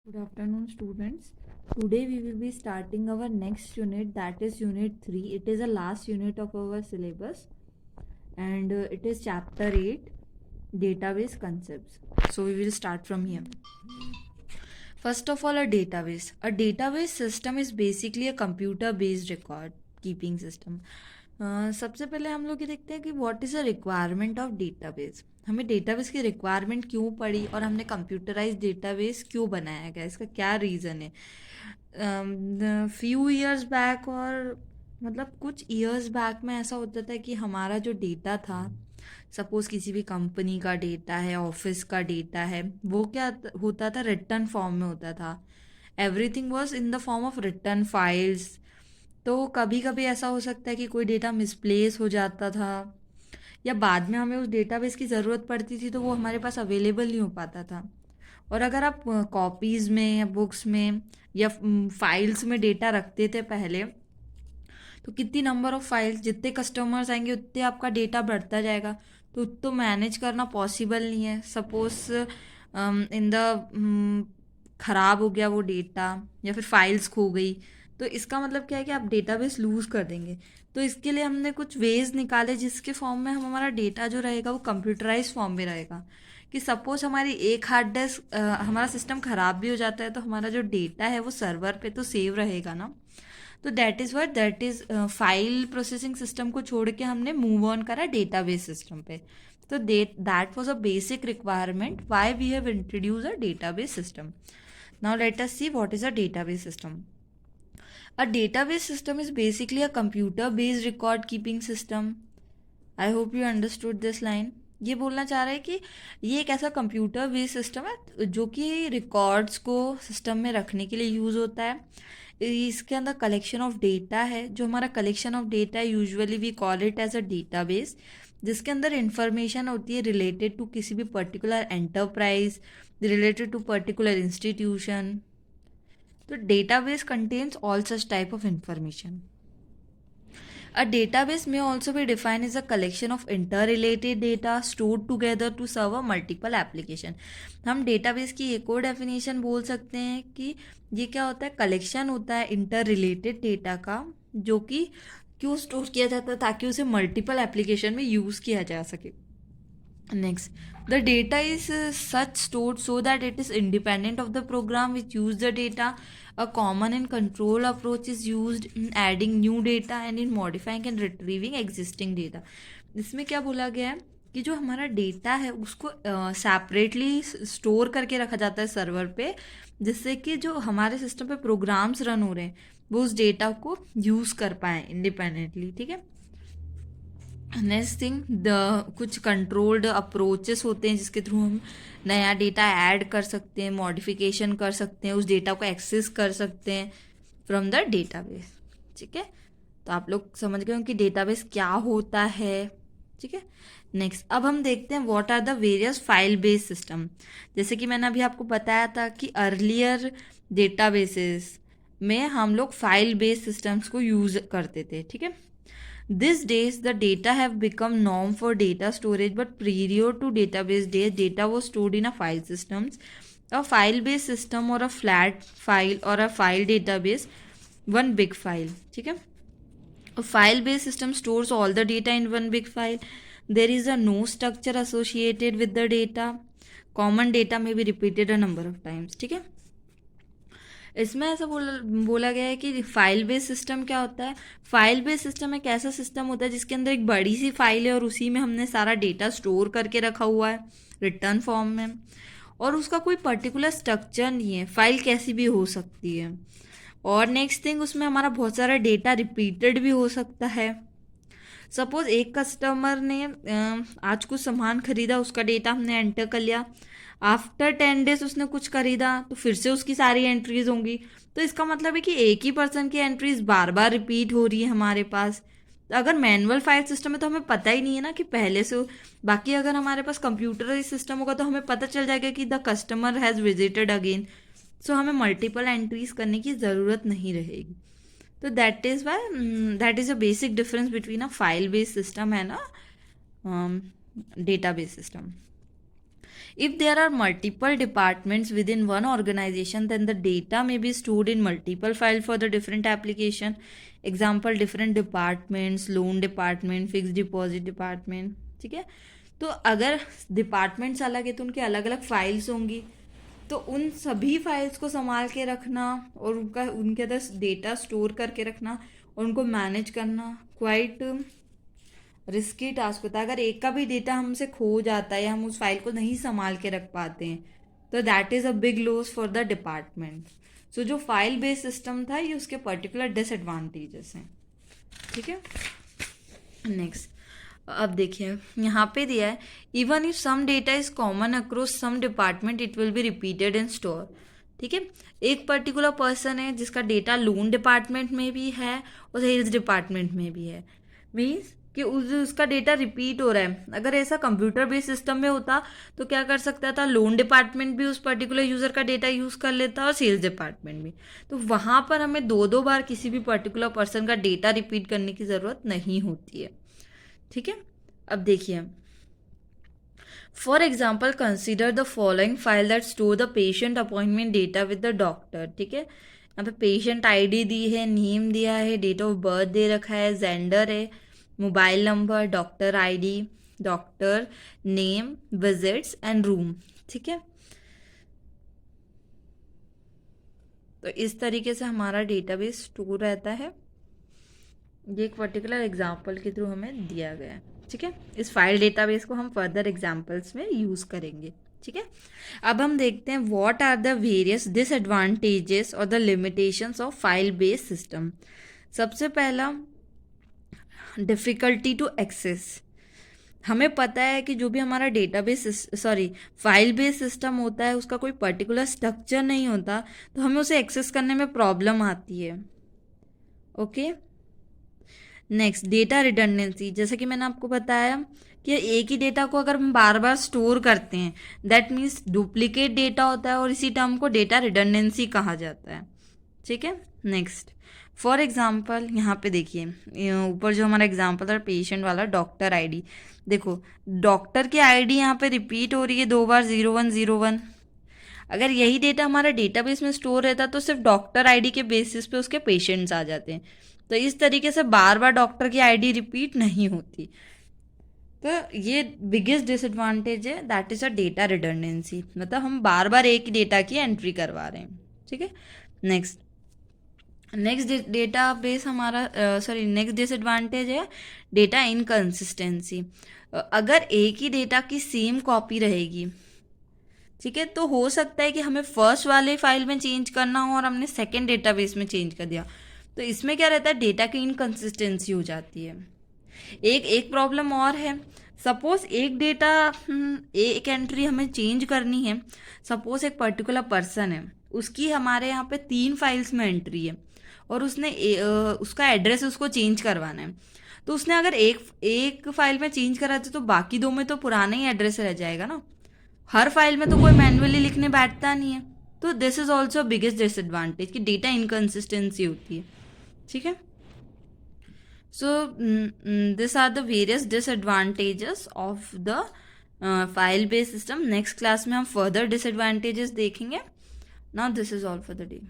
Good afternoon, students. Today we will be starting our next unit, that is Unit 3. It is the last unit of our syllabus and it is Chapter 8, Database Concepts. So we will start from here. First of all, a database. A database system is basically a computer based record keeping system. सबसे पहले हम लोग ये देखते हैं कि what is a requirement of database. हमें database की रिक्वायरमेंट क्यों पड़ी और हमने कंप्यूटराइज डेटाबेस क्यों बनाया गया, इसका क्या रीज़न है. फ्यू ईयर्स बैक और मतलब कुछ ईयर्स बैक में ऐसा होता था कि हमारा जो डेटा था, सपोज़ किसी भी कंपनी का डेटा है, ऑफिस का डेटा है, वो क्या होता था, रिटर्न फॉर्म में होता था. Everything was in the form of return files. तो कभी कभी ऐसा हो सकता है कि कोई डेटा मिसप्लेस हो जाता था या बाद में हमें उस डेटाबेस की ज़रूरत पड़ती थी तो वो हमारे पास अवेलेबल नहीं हो पाता था. और अगर आप कॉपीज़ में या बुक्स में या फाइल्स में डेटा रखते थे पहले, तो कितनी नंबर ऑफ़ फाइल्स, जितने कस्टमर्स आएंगे उतने आपका डेटा बढ़ता जाएगा. तो मैनेज करना पॉसिबल नहीं है. सपोज़ इन द ख़राब हो गया वो डेटा या फिर फाइल्स खो गई, तो इसका मतलब क्या है कि आप डेटाबेस लूज़ कर देंगे. तो इसके लिए हमने कुछ वेज निकाले जिसके फॉर्म में हमारा डेटा जो रहेगा वो कंप्यूटराइज फॉर्म में रहेगा. कि सपोज हमारी एक हार्ड डिस्क, हमारा सिस्टम ख़राब भी हो जाता है तो हमारा जो डेटा है वो सर्वर पे तो सेव रहेगा ना. तो that is file processing system को छोड़ के हमने मूव ऑन करा डेटाबेस सिस्टम पे. तो that was a basic requirement why we have introduce a database system. Now let us see what is a database system. A database system is basically a computer based record keeping system. I hope you understood this line. ये बोलना चाह रहा है कि ये एक ऐसा computer based system है जो कि रिकॉर्ड्स को सिस्टम में रखने के लिए यूज़ होता है. इसके अंदर कलेक्शन ऑफ डेटा है. जो हमारा कलेक्शन ऑफ डेटा है usually we call it as a database, जिसके अंदर इंफॉर्मेशन होती है रिलेटेड टू किसी भी particular enterprise, related to particular institution. तो database contains all such type of information. A database may also be defined as a collection of interrelated data stored together to serve a multiple application. हम database की एक और definition बोल सकते हैं कि ये क्या होता है, कलेक्शन होता है interrelated data का, जो कि क्यों स्टोर किया जाता है, ताकि उसे मल्टीपल एप्लीकेशन में यूज़ किया जा सके. Next, the data is such stored so that it is independent of the program which use the data. A common and control approach is used in adding new data and in modifying and retrieving existing data. इसमें क्या बोला गया है कि जो हमारा data है उसको सेपरेटली स्टोर करके रखा जाता है सर्वर पे, जिससे कि जो हमारे सिस्टम पे प्रोग्राम्स रन हो रहे हैं वो उस डेटा को यूज़ कर पाएँ इंडिपेंडेंटली. ठीक है. नेक्स्ट थिंग, द कुछ कंट्रोल्ड अप्रोचेस होते हैं जिसके थ्रू हम नया डेटा ऐड कर सकते हैं, मॉडिफिकेशन कर सकते हैं, उस डेटा को एक्सेस कर सकते हैं फ्रॉम द डेटाबेस. ठीक है. तो आप लोग समझ गए हो कि डेटाबेस क्या होता है. ठीक है. नेक्स्ट, अब हम देखते हैं what are the various file based system. जैसे कि मैंने अभी आपको बताया था कि अर्लियर डेटाबेसेस में हम लोग फाइल बेस्ड सिस्टम्स को यूज़ करते थे. ठीक है. These days, the data have become norm for data storage, but prior to database days, data was stored in a file systems. A file-based system or a flat file or a file database, one big file. ठीक है. A file-based system stores all the data in one big file. There is a no structure associated with the data. Common data may be repeated a number of times. ठीक है. इसमें ऐसा बोला गया है कि फाइल बेस्ड सिस्टम क्या होता है. फाइल बेस्ड सिस्टम एक ऐसा सिस्टम होता है जिसके अंदर एक बड़ी सी फाइल है और उसी में हमने सारा डेटा स्टोर करके रखा हुआ है रिटर्न फॉर्म में, और उसका कोई पर्टिकुलर स्ट्रक्चर नहीं है. फाइल कैसी भी हो सकती है. और नेक्स्ट थिंग, उसमें हमारा बहुत सारा डेटा रिपीटेड भी हो सकता है. सपोज एक कस्टमर ने आज कुछ सामान खरीदा, उसका डेटा हमने एंटर कर लिया. आफ्टर 10 days उसने कुछ खरीदा तो फिर से उसकी सारी एंट्रीज होंगी. तो इसका मतलब है कि एक ही पर्सन की एंट्रीज बार बार रिपीट हो रही है हमारे पास. तो अगर मैनुअल फाइल सिस्टम है तो हमें पता ही नहीं है ना कि पहले से. बाकी अगर हमारे पास कंप्यूटर सिस्टम होगा तो हमें पता चल जाएगा कि the customer has visited again. So हमें मल्टीपल एंट्रीज करने की ज़रूरत नहीं रहेगी. तो that is why that is a basic difference between a file based system and a data based system. If there are multiple departments within one organization, then the data may be stored in multiple files for the different application. Example, different departments, loan department, fixed deposit department. ठीक है, तो अगर departments अलग है तो उनके अलग अलग फाइल्स होंगी, तो उन सभी फाइल्स को संभाल के रखना और उनके अंदर डेटा स्टोर करके रखना और उनको मैनेज करना क्वाइट रिस्की टास्क होता है. अगर एक का भी डेटा हमसे खो जाता है या हम उस फाइल को नहीं संभाल के रख पाते हैं तो that is a big loss for the department. So जो फाइल बेस्ड सिस्टम था ये उसके पर्टिकुलर डिसएडवांटेजेस हैं. ठीक है, नेक्स्ट अब देखिए यहाँ पे दिया है even if some data is common across some department it will be repeated in store. ठीक है, एक पर्टिकुलर पर्सन है जिसका डेटा लोन डिपार्टमेंट में भी है और सेल्स डिपार्टमेंट में भी है, मीन्स कि उसका डेटा रिपीट हो रहा है. अगर ऐसा कंप्यूटर बेस्ड सिस्टम में होता तो क्या कर सकता था, लोन डिपार्टमेंट भी उस पर्टिकुलर यूज़र का डेटा यूज़ कर लेता और सेल्स डिपार्टमेंट भी. तो वहाँ पर हमें दो बार किसी भी पर्टिकुलर पर्सन का डेटा रिपीट करने की ज़रूरत नहीं होती है. ठीक है, अब देखिए for example consider the following file that store the patient appointment data with the doctor. ठीक है, यहाँ पे पेशेंट आईडी दी है, नेम दिया है, डेट ऑफ बर्थ दे रखा है, जेंडर है, mobile number, doctor ID, doctor name, visits and room. ठीक है, तो इस तरीके से हमारा डेटाबेस स्टोर रहता है. ये एक पर्टिकुलर एग्जाम्पल के थ्रू हमें दिया गया है. ठीक है, इस फाइल डेटाबेस को हम फर्दर एग्जाम्पल्स में यूज़ करेंगे. ठीक है, अब हम देखते हैं what are the various disadvantages और the limitations of file based system. सबसे पहला डिफ़िकल्टी टू एक्सेस. हमें पता है कि जो भी हमारा डेटाबेस फाइल बेस्ड सिस्टम होता है उसका कोई पर्टिकुलर स्ट्रक्चर नहीं होता, तो हमें उसे एक्सेस करने में प्रॉब्लम आती है. Okay, next data redundancy. जैसे कि मैंने आपको बताया कि एक ही डेटा को अगर हम बार बार स्टोर करते हैं दैट मीन्स डुप्लीकेट डेटा होता है और इसी टर्म को डेटा रिडंडेंसी कहा जाता है. ठीक है, नेक्स्ट फॉर एग्जाम्पल यहाँ पे देखिए ऊपर जो हमारा एग्जाम्पल था पेशेंट वाला, डॉक्टर आईडी. देखो डॉक्टर की आईडी यहाँ पे रिपीट हो रही है 2 बार 0101. अगर यही डेटा हमारा डेटाबेस में स्टोर रहता तो सिर्फ डॉक्टर आईडी के बेसिस पे उसके पेशेंट्स आ जाते हैं. तो इस तरीके से बार बार डॉक्टर की आईडी रिपीट नहीं होती. तो ये बिगेस्ट डिसएडवांटेज है, that is a data redundancy. मतलब हम बार बार एक ही डेटा की एंट्री करवा रहे हैं. ठीक है, नेक्स्ट डेटा बेस हमारा नेक्स्ट डिसएडवांटेज है डेटा इनकंसिस्टेंसी. अगर एक ही डेटा की सेम कॉपी रहेगी, ठीक है, तो हो सकता है कि हमें फर्स्ट वाले फाइल में चेंज करना हो और हमने सेकेंड डेटाबेस में चेंज कर दिया, तो इसमें क्या रहता है, डेटा की इनकंसिस्टेंसी हो जाती है. एक प्रॉब्लम और है, सपोज एक डेटा एक एंट्री हमें चेंज करनी है. सपोज एक पर्टिकुलर पर्सन है, उसकी हमारे यहाँ पे 3 फाइल्स में एंट्री है और उसने उसका एड्रेस उसको चेंज करवाना है. तो उसने अगर एक फाइल में चेंज करा तो बाकी 2 में तो पुराना ही एड्रेस रह जाएगा ना. हर फाइल में तो कोई मैन्युअली लिखने बैठता नहीं है. तो this is also biggest disadvantage कि डेटा इनकंसिस्टेंसी होती है. ठीक है, so this are the various disadvantages of the file based system. Next class में हम फर्दर डिसएडवांटेजेस देखेंगे. Now this is all for the day.